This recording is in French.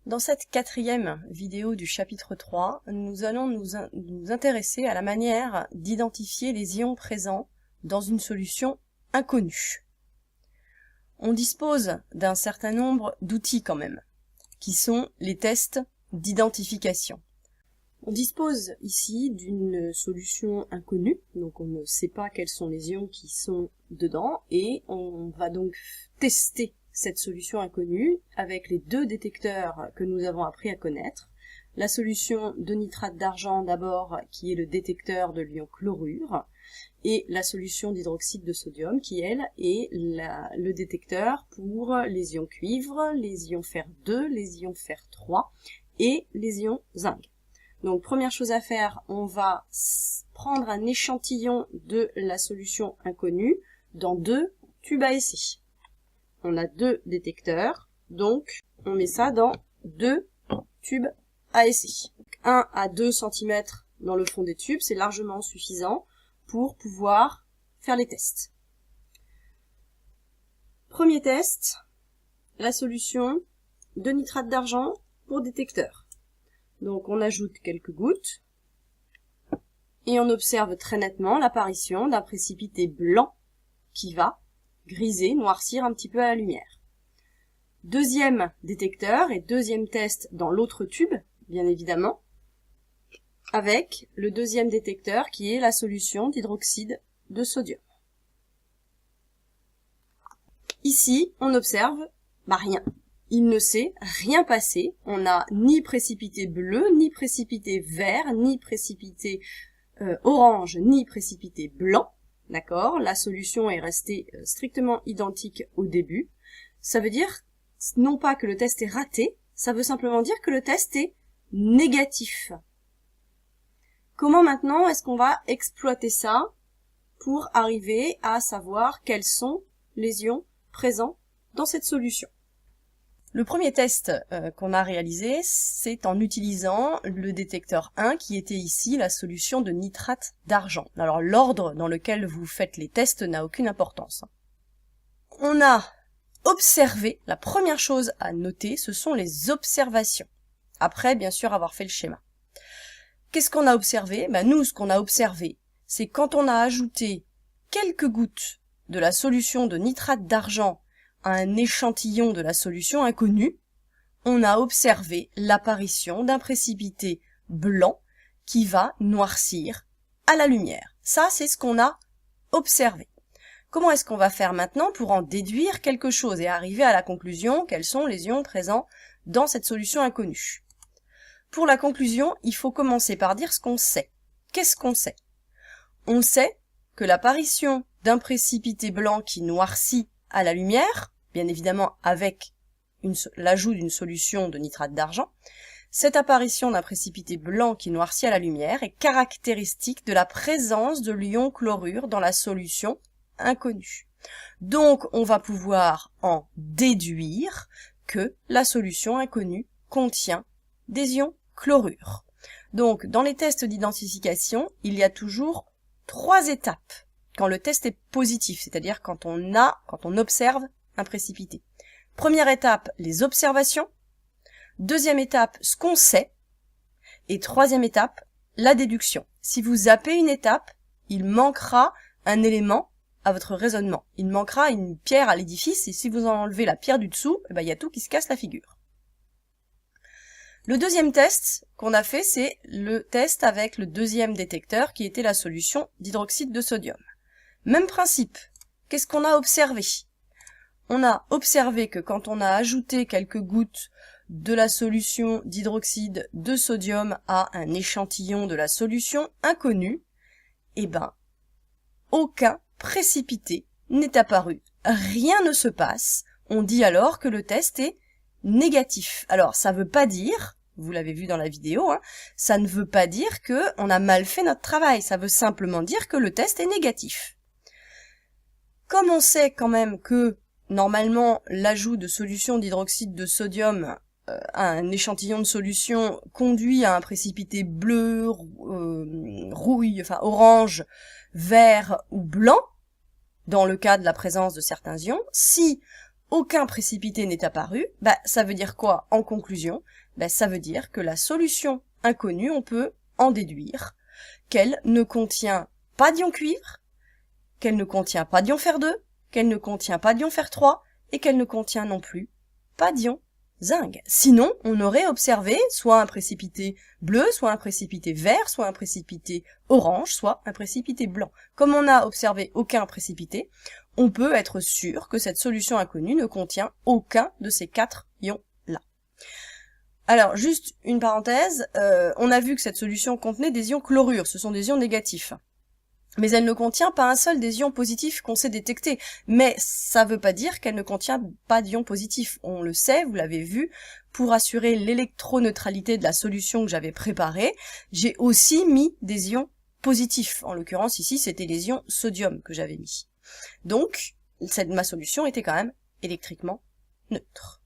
Dans cette quatrième vidéo du chapitre 3, nous allons nous intéresser à la manière d'identifier les ions présents dans une solution inconnue. On dispose d'un certain nombre d'outils quand même, qui sont les tests d'identification. On dispose ici d'une solution inconnue, donc on ne sait pas quels sont les ions qui sont dedans, et on va donc tester cette solution inconnue avec les deux détecteurs que nous avons appris à connaître. La solution de nitrate d'argent d'abord, qui est le détecteur de l'ion chlorure, et la solution d'hydroxyde de sodium, qui elle est le détecteur pour les ions cuivre, les ions fer 2, les ions fer 3 et les ions zinc. Donc première chose à faire, on va prendre un échantillon de la solution inconnue dans deux tubes à essai. On a deux détecteurs, donc on met ça dans deux tubes à essai. 1 à 2 cm dans le fond des tubes, c'est largement suffisant pour pouvoir faire les tests. Premier test, la solution de nitrate d'argent pour détecteur. Donc on ajoute quelques gouttes et on observe très nettement l'apparition d'un précipité blanc qui va griser, noircir un petit peu à la lumière. Deuxième détecteur et deuxième test dans l'autre tube, bien évidemment, avec le deuxième détecteur qui est la solution d'hydroxyde de sodium. Ici, on observe rien. Il ne s'est rien passé. On n'a ni précipité bleu, ni précipité vert, ni précipité orange, ni précipité blanc. D'accord? La solution est restée strictement identique au début. Ça veut dire, non pas que le test est raté, ça veut simplement dire que le test est négatif. Comment maintenant est-ce qu'on va exploiter ça pour arriver à savoir quels sont les ions présents dans cette solution? Le premier test qu'on a réalisé, c'est en utilisant le détecteur 1 qui était ici la solution de nitrate d'argent. Alors l'ordre dans lequel vous faites les tests n'a aucune importance. On a observé, la première chose à noter, ce sont les observations. Après, bien sûr, avoir fait le schéma. Qu'est-ce qu'on a observé? Nous, ce qu'on a observé, c'est quand on a ajouté quelques gouttes de la solution de nitrate d'argent à un échantillon de la solution inconnue, on a observé l'apparition d'un précipité blanc qui va noircir à la lumière. Ça, c'est ce qu'on a observé. Comment est-ce qu'on va faire maintenant pour en déduire quelque chose et arriver à la conclusion quels sont les ions présents dans cette solution inconnue? Pour la conclusion, il faut commencer par dire ce qu'on sait. Qu'est-ce qu'on sait? On sait que l'apparition d'un précipité blanc qui noircit à la lumière, bien évidemment avec l'ajout d'une solution de nitrate d'argent, cette apparition d'un précipité blanc qui noircit à la lumière est caractéristique de la présence de l'ion chlorure dans la solution inconnue. Donc on va pouvoir en déduire que la solution inconnue contient des ions chlorure. Donc dans les tests d'identification, il y a toujours 3 étapes quand le test est positif, c'est-à-dire quand on observe un précipité. Première étape, les observations. Deuxième étape, ce qu'on sait. Et troisième étape, la déduction. Si vous zappez une étape, il manquera un élément à votre raisonnement. Il manquera une pierre à l'édifice et si vous enlevez la pierre du dessous, il y a tout qui se casse la figure. Le deuxième test qu'on a fait, c'est le test avec le deuxième détecteur qui était la solution d'hydroxyde de sodium. Même principe. Qu'est-ce qu'on a observé? On a observé que quand on a ajouté quelques gouttes de la solution d'hydroxyde de sodium à un échantillon de la solution inconnue, aucun précipité n'est apparu. Rien ne se passe. On dit alors que le test est négatif. Alors, ça veut pas dire, vous l'avez vu dans la vidéo, ça ne veut pas dire que on a mal fait notre travail. Ça veut simplement dire que le test est négatif. Comme on sait quand même que normalement l'ajout de solution d'hydroxyde de sodium à un échantillon de solution conduit à un précipité bleu, rouille, orange, vert ou blanc, dans le cas de la présence de certains ions, si aucun précipité n'est apparu, ça veut dire quoi en conclusion? Ça veut dire que la solution inconnue, on peut en déduire qu'elle ne contient pas d'ion cuivre, qu'elle ne contient pas d'ion fer 2, qu'elle ne contient pas d'ion fer 3, et qu'elle ne contient non plus pas d'ion zinc. Sinon, on aurait observé soit un précipité bleu, soit un précipité vert, soit un précipité orange, soit un précipité blanc. Comme on n'a observé aucun précipité, on peut être sûr que cette solution inconnue ne contient aucun de ces 4 ions-là. Alors, juste une parenthèse, on a vu que cette solution contenait des ions chlorure, ce sont des ions négatifs. Mais elle ne contient pas un seul des ions positifs qu'on sait détecter. Mais ça veut pas dire qu'elle ne contient pas d'ions positifs. On le sait, vous l'avez vu, pour assurer l'électroneutralité de la solution que j'avais préparée, j'ai aussi mis des ions positifs. En l'occurrence, ici, c'était les ions sodium que j'avais mis. Donc, ma solution était quand même électriquement neutre.